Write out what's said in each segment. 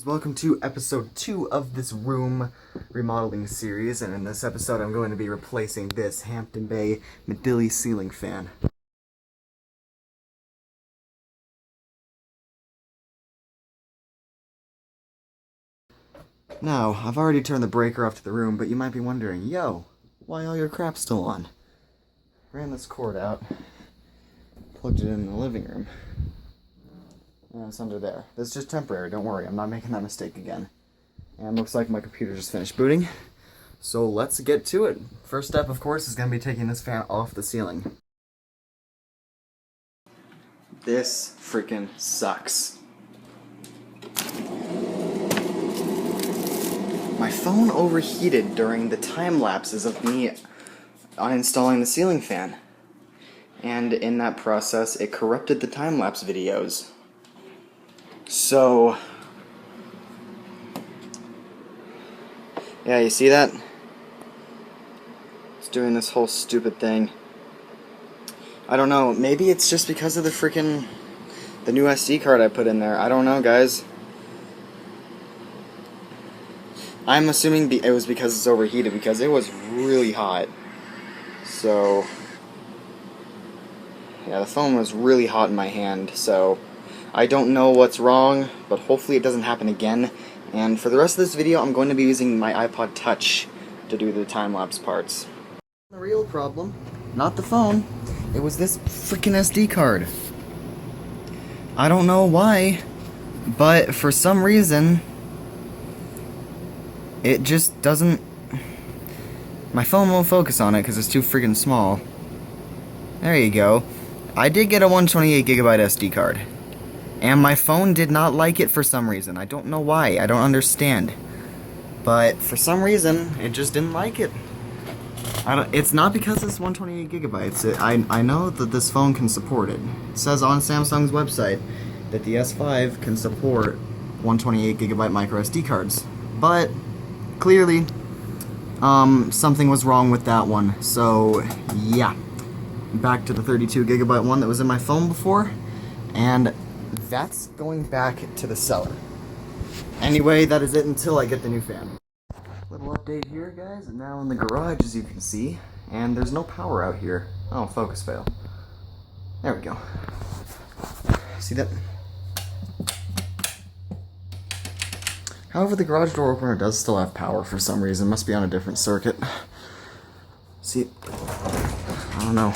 DaSamNudge. Welcome to episode 2 of this room remodeling series, and in this episode I'm going to be replacing this Hampton Bay Midili ceiling fan. Now, I've already turned the breaker off to the room, but you might be wondering, yo, why all your crap still on? Ran this cord out, plugged it in the living room. And it's under there. This is just temporary, don't worry, I'm not making that mistake again. And looks like my computer just finished booting. So let's get to it. First step, of course, is going to be taking this fan off the ceiling. This freaking sucks. My phone overheated during the time lapses of me uninstalling the ceiling fan. And in that process, it corrupted the time-lapse videos. So, yeah, you see that? It's doing this whole stupid thing. I don't know, maybe it's just because of the new SD card I put in there. I don't know, guys. I'm assuming it was because it's overheated, because it was really hot. So, yeah, the phone was really hot in my hand, so I don't know what's wrong, but hopefully it doesn't happen again. And for the rest of this video, I'm going to be using my iPod Touch to do the time-lapse parts. The real problem, not the phone, it was this freaking SD card. I don't know why, but for some reason, it just doesn't... My phone won't focus on it because it's too freaking small. There you go. I did get a 128GB SD card. And my phone did not like it for some reason. I don't know why. I don't understand. But for some reason, it just didn't like it. It's not because it's 128GB. I know that this phone can support it. It says on Samsung's website that the S5 can support 128GB micro SD cards. But clearly, something was wrong with that one. So, yeah. Back to the 32GB one that was in my phone before. And that's going back to the cellar. Anyway, that is it until I get the new fan. Little update here, guys. I'm now in the garage, as you can see, and there's no power out here. Oh, focus fail. There we go. See that? However, the garage door opener does still have power for some reason. Must be on a different circuit. See, I don't know.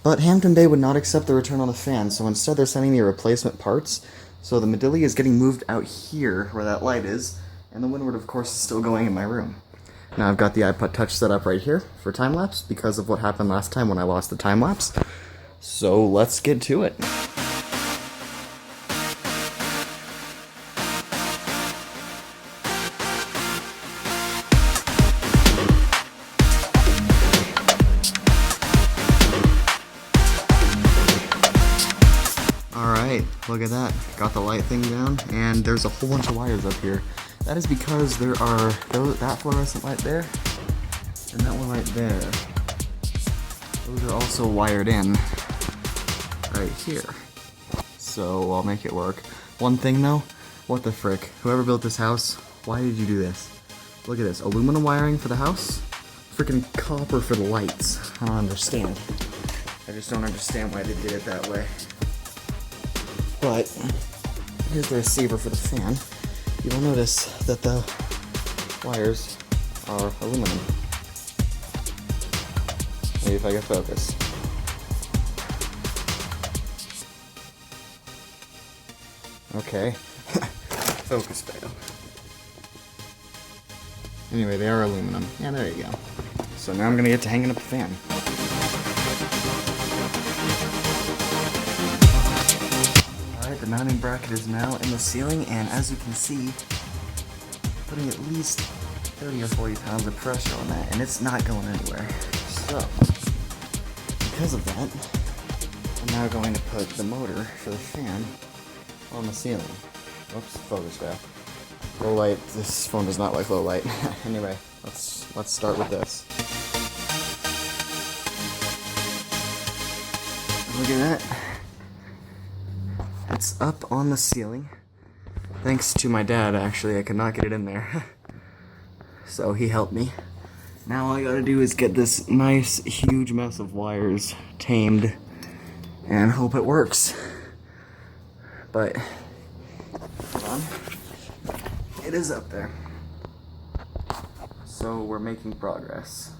But Hampton Bay would not accept the return on the fan, so instead they're sending me replacement parts. So the Midili is getting moved out here, where that light is, and the windward, of course, is still going in my room. Now I've got the iPod Touch set up right here for time-lapse, because of what happened last time when I lost the time-lapse. So let's get to it. Look at that. Got the light thing down, and there's a whole bunch of wires up here. That is because there are that fluorescent light there, and that one right there. Those are also wired in right here. So I'll make it work. One thing though, what the frick? Whoever built this house, why did you do this? Look at this. Aluminum wiring for the house? Freaking copper for the lights. I don't understand. I just don't understand why they did it that way. But here's the receiver for the fan. You will notice that the wires are aluminum. Maybe if I get focus. Okay. Focus fail. Anyway, they are aluminum. Yeah, there you go. So now I'm gonna get to hanging up the fan. The mounting bracket is now in the ceiling, and as you can see, putting at least 30 or 40 pounds of pressure on that, and it's not going anywhere. So, because of that, I'm now going to put the motor for the fan on the ceiling. Oops, focus fail. Low light. This phone does not like low light. Anyway, let's start with this. Look at that. It's up on the ceiling. Thanks to my dad, actually, I could not get it in there. So he helped me. Now all I gotta do is get this nice, huge mess of wires tamed and hope it works. But, hold on. It is up there. So we're making progress.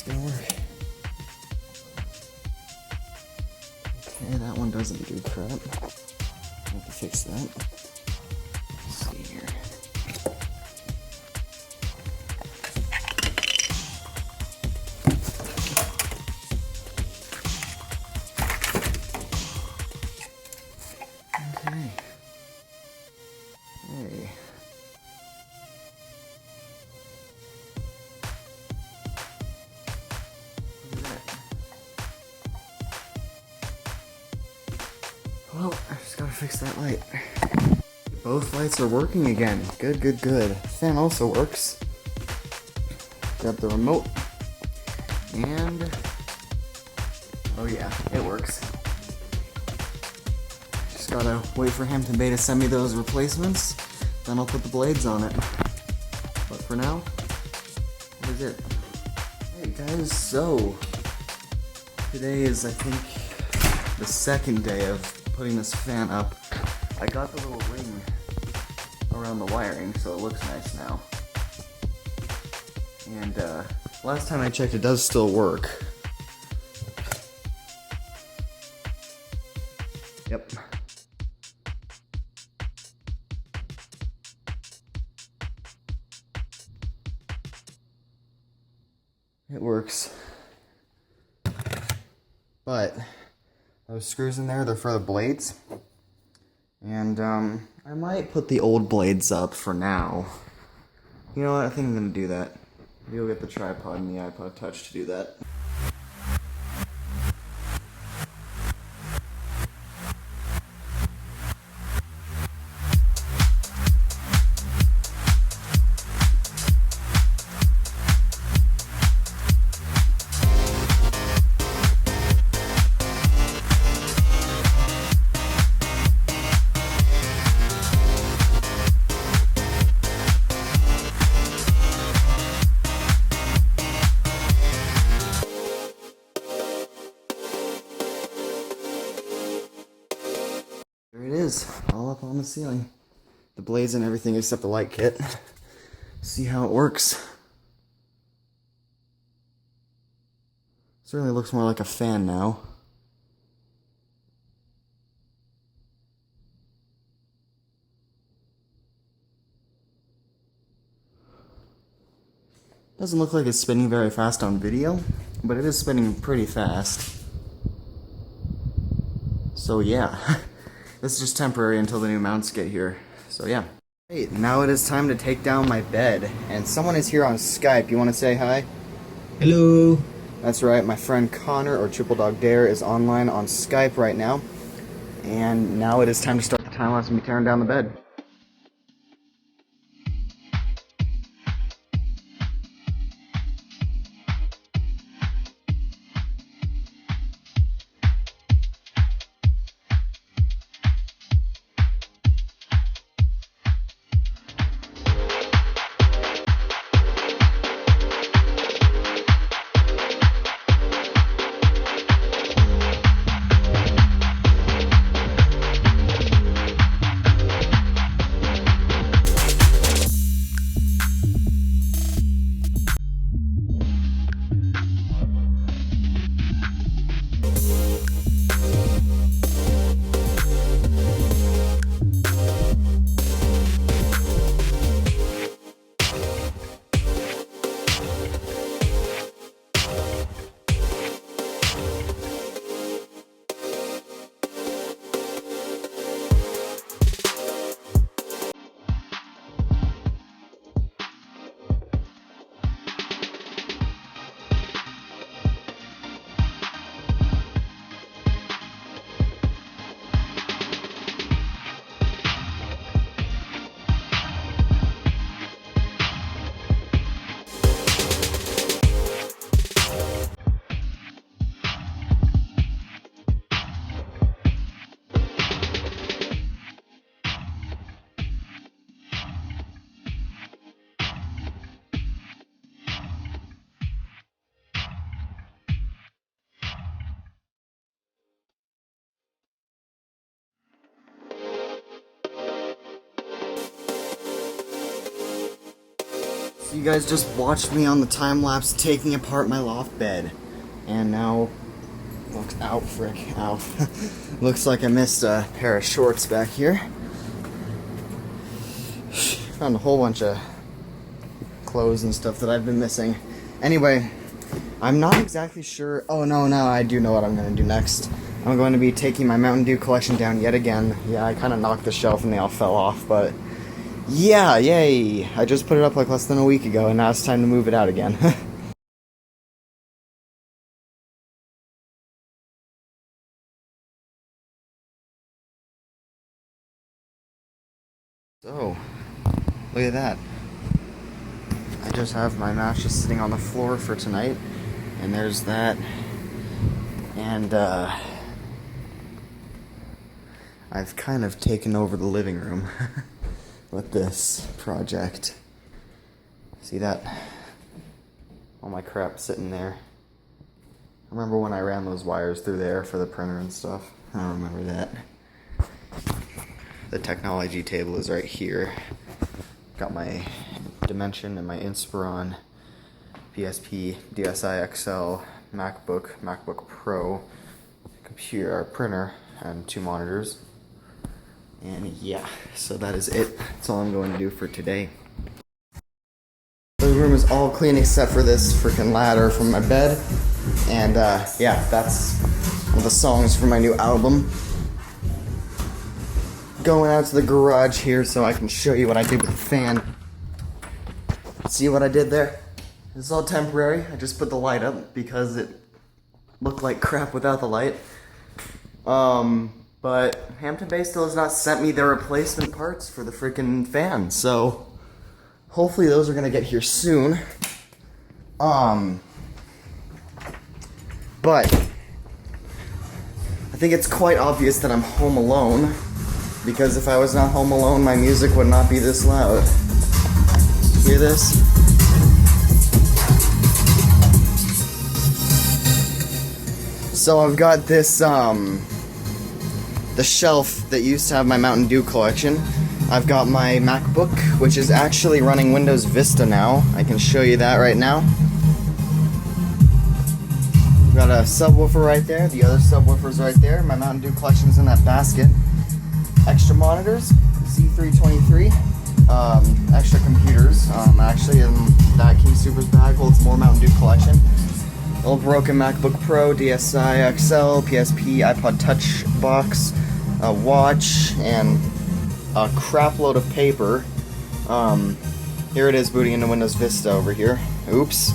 Gonna work. Okay, that one doesn't do crap. I have to fix that. Let's see here. Okay. Hey. Well, I just gotta fix that light. Both lights are working again. Good, good, good. Fan also works. Grab the remote. And... oh yeah, it works. Just gotta wait for Hampton Bay to send me those replacements. Then I'll put the blades on it. But for now, that is it. Hey guys, so... today is, I think, the second day of putting this fan up. I got the little ring around the wiring, so it looks nice now. And last time I checked, it does still work. Yep. It works. But those screws in there, they're for the blades. And I might put the old blades up for now. You know what, I think I'm gonna do that. Maybe I'll get the tripod and the iPod Touch to do that. There it is, all up on the ceiling. The blades and everything except the light kit. See how it works. Certainly looks more like a fan now. Doesn't look like it's spinning very fast on video, but it is spinning pretty fast. So yeah. This is just temporary until the new mounts get here. So yeah. Hey, now it is time to take down my bed. And someone is here on Skype. You want to say hi? Hello. That's right, my friend Connor, or Triple Dog Dare, is online on Skype right now. And now it is time to start the time lapse and be tearing down the bed. you guys just watched me on the time lapse taking apart my loft bed. And now, looks like I missed a pair of shorts back here. Found a whole bunch of clothes and stuff that I've been missing. Anyway, I'm not exactly sure. Oh no, I do know what I'm going to do next. I'm going to be taking my Mountain Dew collection down yet again. Yeah, I kind of knocked the shelf and they all fell off, but yeah, yay. I just put it up like less than a week ago and now it's time to move it out again. So, look at that. I just have my mattress sitting on the floor for tonight, and there's that, and I've kind of taken over the living room with this project. See that? All my crap sitting there. Remember when I ran those wires through there for the printer and stuff? I don't remember that. The technology table is right here. Got my Dimension and my Inspiron, PSP, DSi XL, MacBook Pro, computer, printer, and 2 monitors. And yeah, so that is it. That's all I'm going to do for today. The room is all clean except for this freaking ladder from my bed. And yeah, that's one of the songs for my new album. Going out to the garage here so I can show you what I did with the fan. See what I did there? This is all temporary. I just put the light up because it looked like crap without the light. But Hampton Bay still has not sent me their replacement parts for the freaking fan, so hopefully those are gonna get here soon. But I think it's quite obvious that I'm home alone, because if I was not home alone, my music would not be this loud. Hear this? So I've got this, the shelf that used to have my Mountain Dew collection. I've got my MacBook, which is actually running Windows Vista now. I can show you that right now. Got a subwoofer right there, the other subwoofer's right there. My Mountain Dew collection's in that basket. Extra monitors, Z323, extra computers. Actually, in that King Super's bag holds more Mountain Dew collection. Old broken MacBook Pro, DSi XL, PSP, iPod Touch box, a watch, and a crap load of paper. Here it is booting into Windows Vista over here. Oops,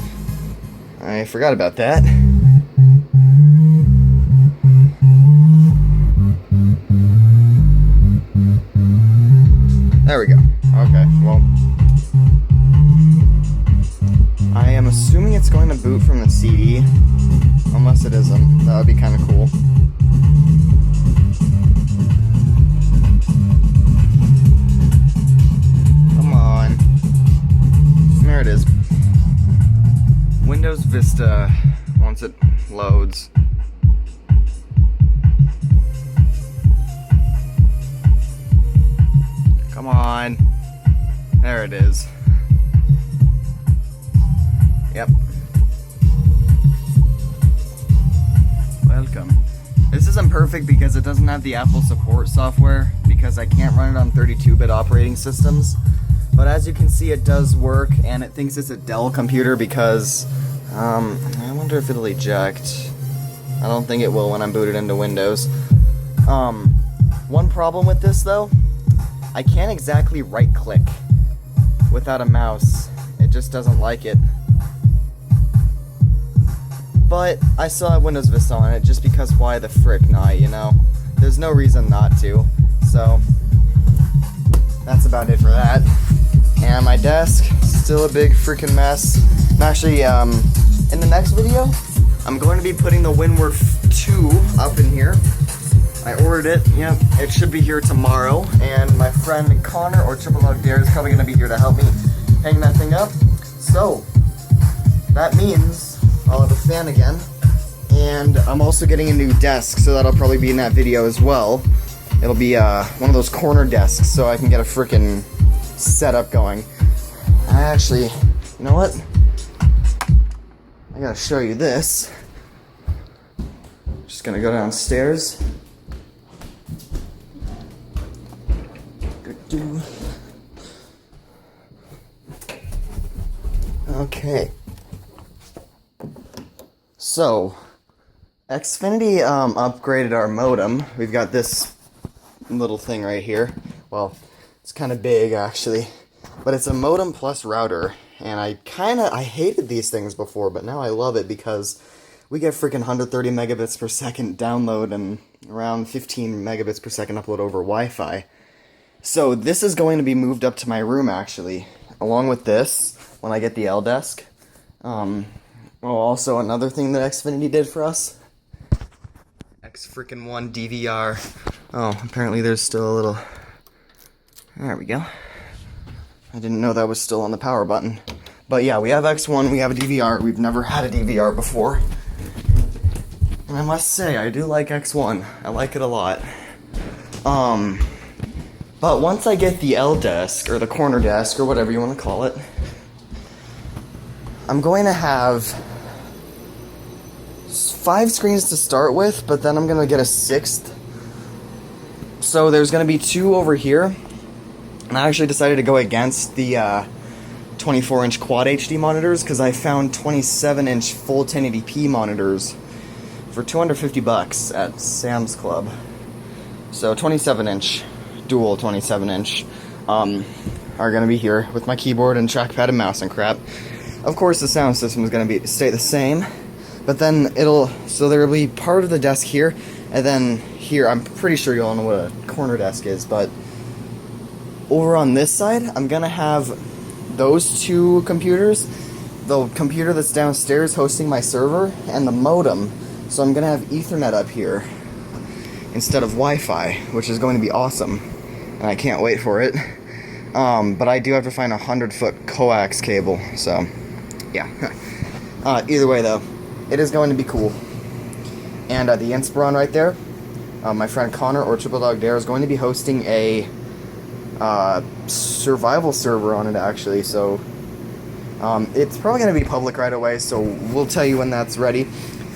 I forgot about that. There we go. Okay, well, I am assuming it's going to boot from the CD, unless it isn't. That would be kind of cool. Come on. There it is. Windows Vista, once it loads. Come on. There it is. Yep. Welcome. This isn't perfect because it doesn't have the Apple support software, because I can't run it on 32-bit operating systems. But as you can see, it does work, and it thinks it's a Dell computer because, I wonder if it'll eject. I don't think it will when I'm booted into Windows. One problem with this, though, I can't exactly right-click without a mouse. It just doesn't like it. But I still have Windows Vista on it, just because why the frick not, you know? There's no reason not to. So, that's about it for that. And my desk, still a big freaking mess. I'm actually, in the next video, I'm going to be putting the WinWorth 2 up in here. I ordered it, yep, it should be here tomorrow, and my friend Connor, or Triple Dog Dare, is probably going to be here to help me hang that thing up. So, that means I'll have a fan again, and I'm also getting a new desk, so that'll probably be in that video as well. It'll be one of those corner desks, so I can get a frickin' setup going. I actually You know what? I gotta show you this. Just gonna go downstairs. Okay. So, Xfinity upgraded our modem. We've got this little thing right here. Well, it's kind of big actually, but it's a modem plus router. And I hated these things before, but now I love it because we get freaking 130 megabits per second download and around 15 megabits per second upload over Wi-Fi. So this is going to be moved up to my room actually, along with this when I get the L desk. Also another thing that Xfinity did for us. X-freaking-1 DVR. Oh, apparently there's still a little... There we go. I didn't know that was still on the power button. But yeah, we have X1, we have a DVR. We've never had a DVR before. And I must say, I do like X1. I like it a lot. But once I get the L desk, or the corner desk, or whatever you want to call it, I'm going to have 5 screens to start with, but then I'm going to get a 6th. So there's going to be 2 over here. And I actually decided to go against the 24-inch Quad HD monitors because I found 27-inch full 1080p monitors for $250 at Sam's Club. So 27-inch, dual 27-inch, are going to be here with my keyboard and trackpad and mouse and crap. Of course, the sound system is going to stay the same, but then so there will be part of the desk here, and then here, I'm pretty sure you all know what a corner desk is, but over on this side, I'm going to have those 2 computers, the computer that's downstairs hosting my server, and the modem. So I'm going to have Ethernet up here instead of Wi-Fi, which is going to be awesome, and I can't wait for it. But I do have to find a 100-foot coax cable, so yeah. Either way, though, it is going to be cool. And the Inspiron right there, my friend Connor or Triple Dog Dare is going to be hosting a survival server on it actually, so it's probably going to be public right away, so we'll tell you when that's ready.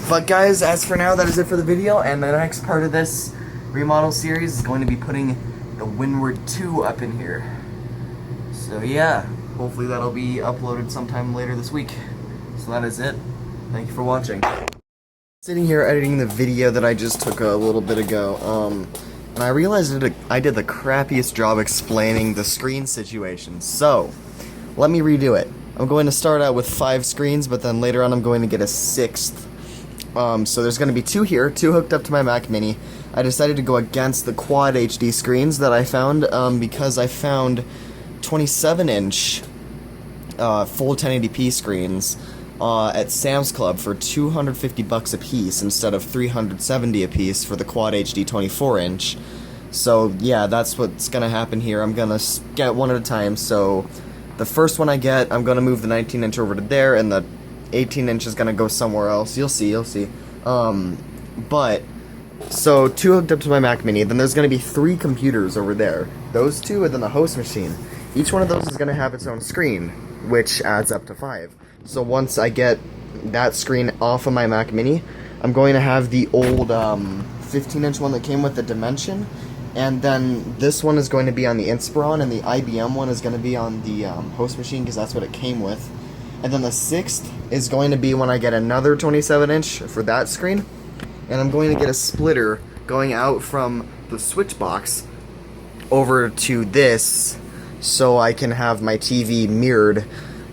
But guys, as for now, that is it for the video, and the next part of this remodel series is going to be putting the Windward 2 up in here. So yeah, hopefully that'll be uploaded sometime later this week. So that is it. Thank you for watching. Sitting here editing the video that I just took a little bit ago, and I realized that I did the crappiest job explaining the screen situation. So, let me redo it. I'm going to start out with 5 screens, but then later on I'm going to get a 6th. So there's going to be 2 here, 2 hooked up to my Mac Mini. I decided to go against the Quad HD screens that I found, because I found 27-inch full 1080p screens at Sam's Club for $250 a piece instead of $370 a piece for the Quad HD 24-inch. So yeah, that's what's gonna happen here. I'm gonna get one at a time. So the first one I get, I'm gonna move the 19-inch over to there, and the 18-inch is gonna go somewhere else. You'll see. But so 2 hooked up to my Mac Mini. Then there's gonna be 3 computers over there. Those 2, and then the host machine. Each one of those is gonna have its own screen, which adds up to 5. So once I get that screen off of my Mac Mini, I'm going to have the old 15-inch one that came with the Dimension, and then this one is going to be on the Inspiron, and the IBM one is going to be on the host machine because that's what it came with. And then the 6th is going to be when I get another 27-inch for that screen, and I'm going to get a splitter going out from the switch box over to this so I can have my TV mirrored.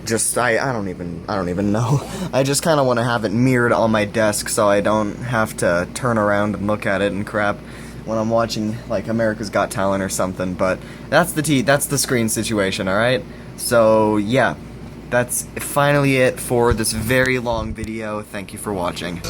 I don't even know. I just kind of want to have it mirrored on my desk so I don't have to turn around and look at it and crap when I'm watching like America's Got Talent or something. But that's the screen situation, all right? So yeah, that's finally it for this very long video. Thank you for watching.